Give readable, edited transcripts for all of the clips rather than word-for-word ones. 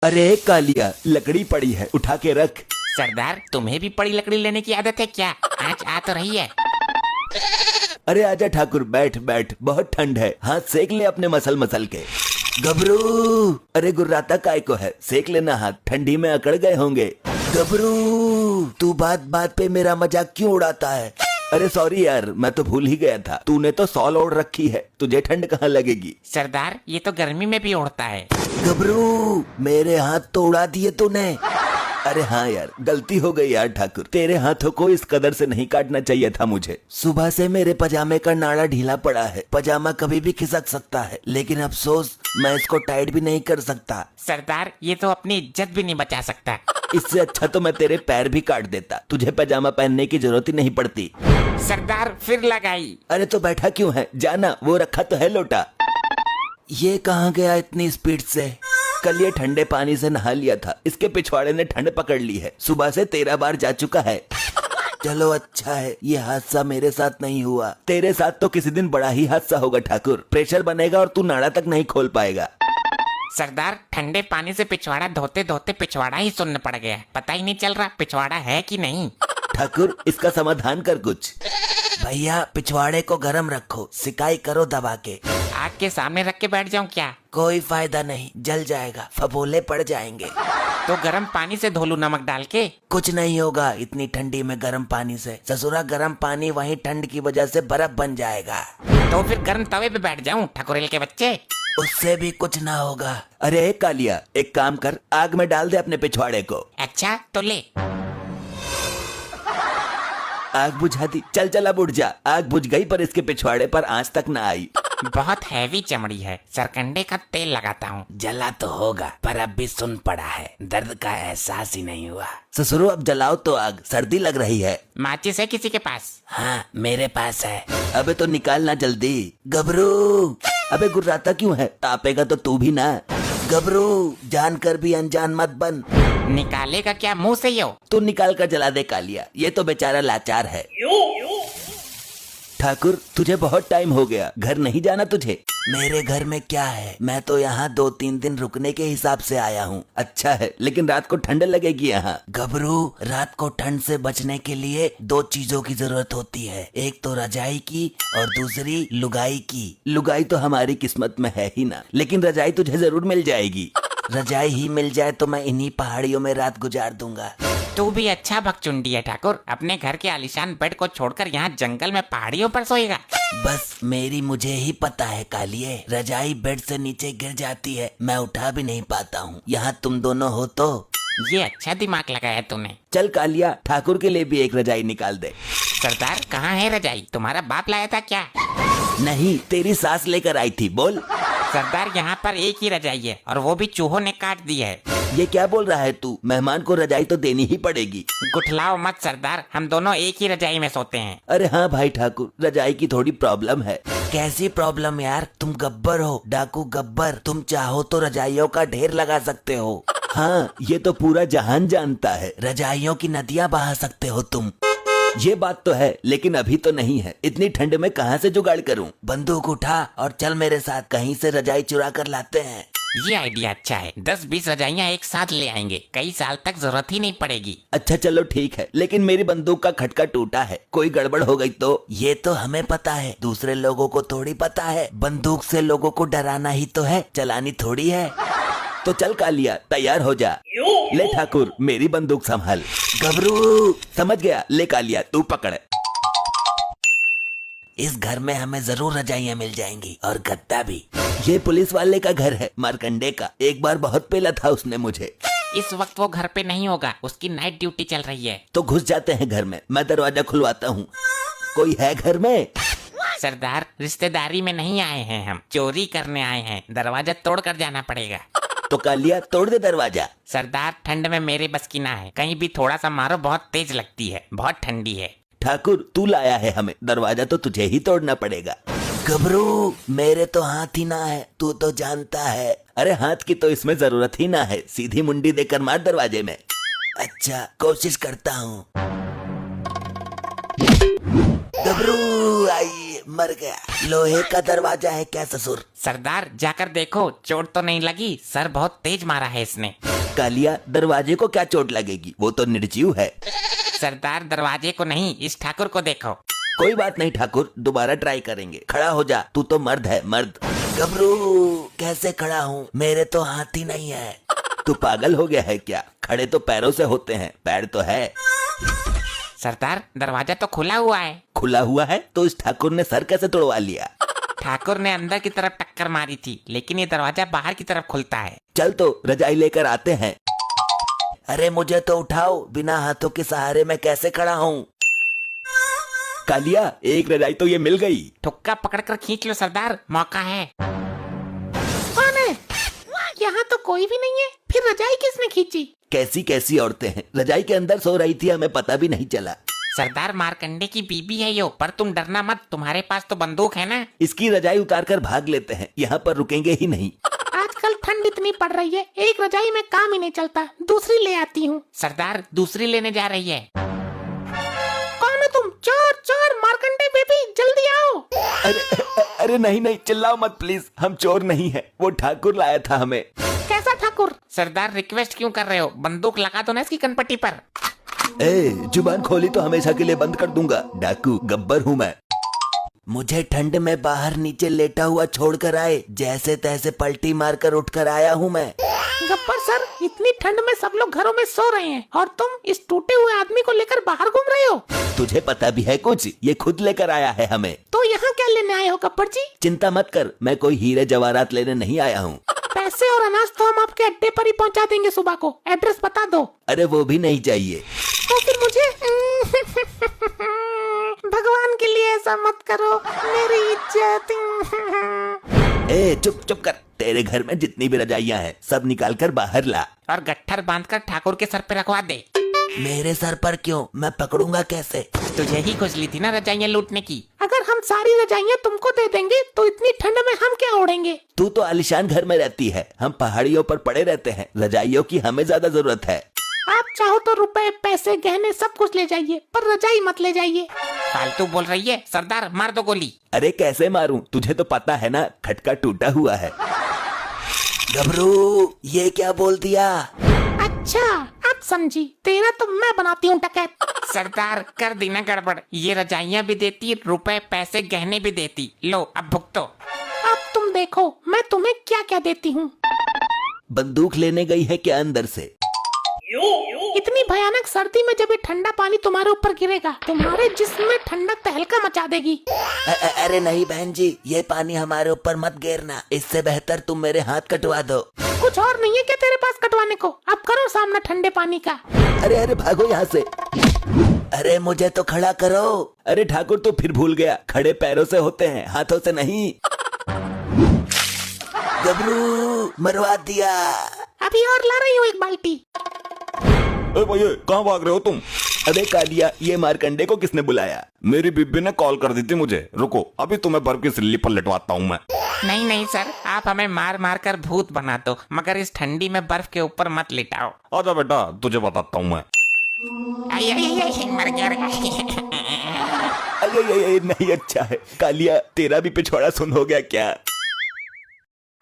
अरे कालिया, लकड़ी पड़ी है, उठा के रख। सरदार, तुम्हें भी बड़ी लकड़ी लेने की आदत है क्या? आज आ तो रही है। अरे आजा ठाकुर, बैठ बैठ, बहुत ठंड है, हाथ सेक ले अपने मसल मसल के। गबरू, अरे गुर्राता काय को है, सेक लेना हाथ, ठंडी में अकड़ गए होंगे। गबरू, तू बात बात पे मेरा मजाक क्यों उड़ाता है? अरे सॉरी यार, मैं तो भूल ही गया था, तूने तो सॉल ओढ़ रखी है, तुझे ठंड कहाँ लगेगी? सरदार, ये तो गर्मी में भी उड़ता है। गबरू, मेरे हाथ तो उड़ा दिए तूने। अरे हाँ यार, गलती हो गई यार ठाकुर, तेरे हाथों को इस कदर से नहीं काटना चाहिए था मुझे। सुबह से मेरे पजामे का नाड़ा ढीला पड़ा है, पजामा कभी भी खिसक सकता है, लेकिन अफसोस मैं इसको टाइट भी नहीं कर सकता। सरदार, ये तो अपनी इज्जत भी नहीं बचा सकता। इससे अच्छा तो मैं तेरे पैर भी काट देता, तुझे पजामा पहनने की जरूरत ही नहीं पड़ती। सरदार, फिर लगाई। अरे तो बैठा क्यों है, जाना, वो रखा तो है लोटा। ये कहाँ गया इतनी स्पीड से? कल ये ठंडे पानी से नहा लिया था, इसके पिछवाड़े ने ठंड पकड़ ली है, सुबह से 13 बार जा चुका है। चलो अच्छा है, ये हादसा मेरे साथ नहीं हुआ, तेरे साथ तो किसी दिन बड़ा ही हादसा होगा ठाकुर, प्रेशर बनेगा और तू नाड़ा तक नहीं खोल पाएगा। सरदार, ठंडे पानी से पिछवाड़ा धोते धोते पिछवाड़ा ही सुन्न पड़ गया, पता ही नहीं चल रहा पिछवाड़ा है कि नहीं। ठाकुर, इसका समाधान कर कुछ। भैया, पिछवाड़े को गर्म रखो, सिकाई करो दबा के। आग के सामने रख के बैठ जाऊं क्या? कोई फायदा नहीं, जल जाएगा, फफोले पड़ जाएंगे। तो गर्म पानी से धो लूं नमक डाल के? कुछ नहीं होगा इतनी ठंडी में गर्म पानी से, ससुरा गर्म पानी वहीं ठंड की वजह से बर्फ बन जाएगा। तो फिर गर्म तवे पे बैठ जाऊं ठकुरेल के बच्चे? उससे भी कुछ ना होगा। अरे कालिया, एक काम कर, आग में डाल दे अपने पिछवाड़े को। अच्छा तो ले। आग बुझा दी, चल चल अब उठ जा। आग बुझ गई पर इसके पिछवाड़े पर आंच तक ना आई। बहुत हैवी चमड़ी है, सरकंडे का तेल लगाता हूँ। जला तो होगा पर अब भी सुन पड़ा है, दर्द का एहसास ही नहीं हुआ। ससुरो, अब जलाओ तो आग, सर्दी लग रही है। माचिस है किसी के पास? हाँ, मेरे पास है। अबे तो निकालना जल्दी। गबरू, अबे गुर्राता क्यों है, तापेगा तो तू भी ना। गबरू, जानकर भी अनजान मत बन। निकालेगा क्या मुंह से यो? तू निकाल कर जला दे कालिया, ये तो बेचारा लाचार है। ठाकुर, तुझे बहुत टाइम हो गया, घर नहीं जाना तुझे? मेरे घर में क्या है, मैं तो यहाँ 2-3 दिन रुकने के हिसाब से आया हूँ। अच्छा है, लेकिन रात को ठंड लगेगी यहाँ। गबरू, रात को ठंड से बचने के लिए 2 चीजों की जरूरत होती है, एक तो रजाई की और दूसरी लुगाई की। लुगाई तो हमारी किस्मत में है ही ना, लेकिन रजाई तुझे जरूर मिल जाएगी। रजाई ही मिल जाए तो मैं इन्हीं पहाड़ियों में रात गुजार दूंगा। तू भी अच्छा भगचुंडी है ठाकुर, अपने घर के आलीशान बेड को छोड़कर यहाँ जंगल में पहाड़ियों पर सोएगा। बस मेरी मुझे ही पता है कालिए, रजाई बेड से नीचे गिर जाती है, मैं उठा भी नहीं पाता हूँ, यहाँ तुम दोनों हो तो। ये अच्छा दिमाग लगाया तूने। चल कालिया, ठाकुर के लिए भी एक रजाई निकाल दे। सरदार, कहाँ है रजाई? तुम्हारा बाप लाया था क्या? नहीं, तेरी सास लेकर आई थी, बोल। सरदार, यहाँ पर एक ही रजाई है और वो भी चूहों ने काट दी है। ये क्या बोल रहा है तू? मेहमान को रजाई तो देनी ही पड़ेगी। गुठलाओ मत सरदार, हम दोनों एक ही रजाई में सोते हैं। अरे हाँ भाई ठाकुर, रजाई की थोड़ी प्रॉब्लम है। कैसी प्रॉब्लम यार, तुम गब्बर हो, डाकू गब्बर, तुम चाहो तो रजाइयों का ढेर लगा सकते हो। हाँ, ये तो पूरा जहान जानता है। रजाइयों की नदियाँ बहा सकते हो तुम। ये बात तो है, लेकिन अभी तो नहीं है, इतनी ठंड में कहाँ से जुगाड़ करूँ? बंदूक उठा और चल मेरे साथ, कहीं से रजाई चुरा कर लाते हैं। ये आइडिया अच्छा है, 10-20 रजाइयाँ एक साथ ले आएंगे, कई साल तक जरूरत ही नहीं पड़ेगी। अच्छा चलो ठीक है, लेकिन मेरी बंदूक का खटका टूटा है, कोई गड़बड़ हो गई तो? ये तो हमें पता है, दूसरे लोगों को थोड़ी पता है। बंदूक से लोगों को डराना ही तो है, चलानी थोड़ी है। तो चल कालिया, तैयार हो जा। ले ठाकुर, मेरी बंदूक संभाल। गबरू, समझ गया, ले कालिया, तू पकड़। इस घर में हमें जरूर रजाइयाँ मिल जाएंगी और गद्दा भी। ये पुलिस वाले का घर है, मारकंडे का, एक बार बहुत पेला था उसने मुझे। इस वक्त वो घर पे नहीं होगा, उसकी नाइट ड्यूटी चल रही है। तो घुस जाते हैं घर में, मैं दरवाजा खुलवाता हूँ। कोई है घर में? सरदार, रिश्तेदारी में नहीं आए हैं हम, चोरी करने आए हैं, दरवाजा तोड़ कर जाना पड़ेगा। तो कालिया, तोड़ दे दरवाजा। सरदार, ठंड में मेरे बस की ना है, कहीं भी थोड़ा सा मारो बहुत तेज लगती है, बहुत ठंडी है। ठाकुर, तू लाया है हमें, दरवाजा तो तुझे ही तोड़ना पड़ेगा। गबरू, मेरे तो हाथ ही ना है, तू तो जानता है। अरे हाथ की तो इसमें जरूरत ही ना है, सीधी मुंडी देकर मार दरवाजे में। अच्छा, कोशिश करता हूँ। गबरू, आई, मर गया। लोहे का दरवाजा है क्या ससुर? सरदार जाकर देखो, चोट तो नहीं लगी, सर बहुत तेज मारा है इसने। कालिया, दरवाजे को क्या चोट लगेगी, वो तो निर्जीव है। सरदार दरवाजे को नहीं, इस ठाकुर को देखो। कोई बात नहीं ठाकुर, दोबारा ट्राई करेंगे। खड़ा हो जा, तू तो मर्द है, मर्द। गबरू कैसे खड़ा हूँ, मेरे तो हाथ ही नहीं है। तू पागल हो गया है क्या? खड़े तो पैरों से होते हैं, पैर तो है। सरदार दरवाजा तो खुला हुआ है। खुला हुआ है तो इस ठाकुर ने सर कैसे तोड़वा लिया? ठाकुर ने अंदर की तरफ टक्कर मारी थी, लेकिन ये दरवाजा बाहर की तरफ खुलता है। चल तो रजाई लेकर आते हैं। अरे मुझे तो उठाओ, बिना हाथों के सहारे मैं कैसे खड़ा हूँ? कालिया, एक रजाई तो ये मिल गई। ठुक्का पकड़कर खींच लो सरदार, मौका है। कौन है? यहाँ तो कोई भी नहीं है, फिर रजाई किसने खींची? कैसी कैसी औरतें हैं, रजाई के अंदर सो रही थी, हमें पता भी नहीं चला। सरदार मारकंडे की बीबी है यो, पर तुम डरना मत, तुम्हारे पास तो बंदूक है ना। इसकी रजाई उतार कर भाग लेते हैं, यहाँ पर रुकेंगे ही नहीं। आजकल ठंड इतनी पड़ रही है, एक रजाई में काम ही नहीं चलता, दूसरी ले आती हूँ। सरदार दूसरी लेने जा रही है। कौन हो तुम? चोर चोर, मारकंडे बेबी, जल्दी आओ। अरे नहीं नहीं, चिल्लाओ मत प्लीज, हम चोर नहीं है, वो ठाकुर लाया था हमें। कैसा ठाकुर? सरदार रिक्वेस्ट क्यों कर रहे हो, बंदूक लगा दो ना इसकी कनपट्टी पर। जुबान खोली तो हमेशा के लिए बंद कर दूंगा। डाकू गब्बर हूँ मैं। मुझे ठंड में बाहर नीचे लेटा हुआ छोड़कर आए, जैसे तैसे पलटी मारकर उठकर आया हूँ मैं। गब्बर सर, इतनी ठंड में सब लोग घरों में सो रहे हैं और तुम इस टूटे हुए आदमी को लेकर बाहर घूम रहे हो। तुझे पता भी है कुछ? ये खुद लेकर आया है हमें। तो यहाँ क्या लेने आए हो गब्बर जी? चिंता मत कर, मैं कोई हीरे जवाहरात लेने नहीं आया हूँ। पैसे और अनाज तो हम आपके अड्डे पर ही पहुँचा देंगे सुबह को, एड्रेस बता दो। अरे वो भी नहीं चाहिए। तो फिर मुझे भगवान के लिए ऐसा मत करो, मेरी इज्जत। चुप चुप कर, तेरे घर में जितनी भी रजाइयाँ हैं सब निकाल कर बाहर ला और गट्ठर बांधकर ठाकुर के सर पे रखवा दे। मेरे सर पर क्यों? मैं पकड़ूंगा कैसे? तुझे ही खुजली थी ना रजाइयाँ लूटने की। अगर हम सारी रजाइयाँ तुमको दे देंगे तो इतनी ठंड में हम क्या ओढ़ेंगे? तू तो आलिशान घर में रहती है, हम पहाड़ियों पर पड़े रहते हैं, रजाइयों की हमें ज्यादा जरूरत है। आप चाहो तो रुपए पैसे गहने सब कुछ ले जाइए, पर रजाई मत ले जाइए। फालतू बोल रही है, सरदार मार दो गोली। अरे कैसे मारूं, तुझे तो पता है ना, खटका टूटा हुआ है। गबरू ये क्या बोल दिया? अच्छा अब समझी, तेरा तो मैं बनाती हूँ डकैत। सरदार कर दी ना गड़बड़, ये रजाइयाँ भी देती, रुपए पैसे गहने भी देती। लो अब भुगतो। अब तुम देखो मैं तुम्हें क्या क्या देती हूँ। बंदूक लेने गई है क्या अंदर से? इतनी भयानक सर्दी में जब ये ठंडा पानी तुम्हारे ऊपर गिरेगा, तुम्हारे जिस्म में ठंडक तहलका मचा देगी। अरे नहीं बहन जी, ये पानी हमारे ऊपर मत गिरना, इससे बेहतर तुम मेरे हाथ कटवा दो। कुछ और नहीं है क्या तेरे पास कटवाने को? अब करो सामना ठंडे पानी का। अरे भागो यहाँ से। अरे मुझे तो खड़ा करो। अरे ठाकुर तो फिर भूल गया, खड़े पैरों से होते हैं, हाथों से नहीं। गबरू मरवा दिया। अभी और ला रही हूँ एक बाल्टी। भैया कहाँ भाग रहे हो तुम? अबे कालिया, ये मारकंडे को किसने बुलाया? मेरी बीबी ने कॉल कर दी थी मुझे, रुको अभी तुम्हें बर्फ की सिल्ली पर लिटवाता हूँ मैं। नहीं नहीं सर, आप हमें मार मार कर भूत बना दो, मगर इस ठंडी में बर्फ के ऊपर मत लिटाओ। आजा बेटा, तुझे बताता हूँ मैं। आई आई आई, मर गया रे। अरे नहीं, अच्छा है कालिया, तेरा भी पिछवाड़ा सुन हो गया क्या?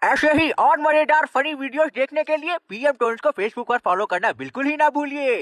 ऐसे ही और मजेदार फनी वीडियोस देखने के लिए पीएम टोन्स को फेसबुक पर फॉलो करना बिल्कुल ही ना भूलिए।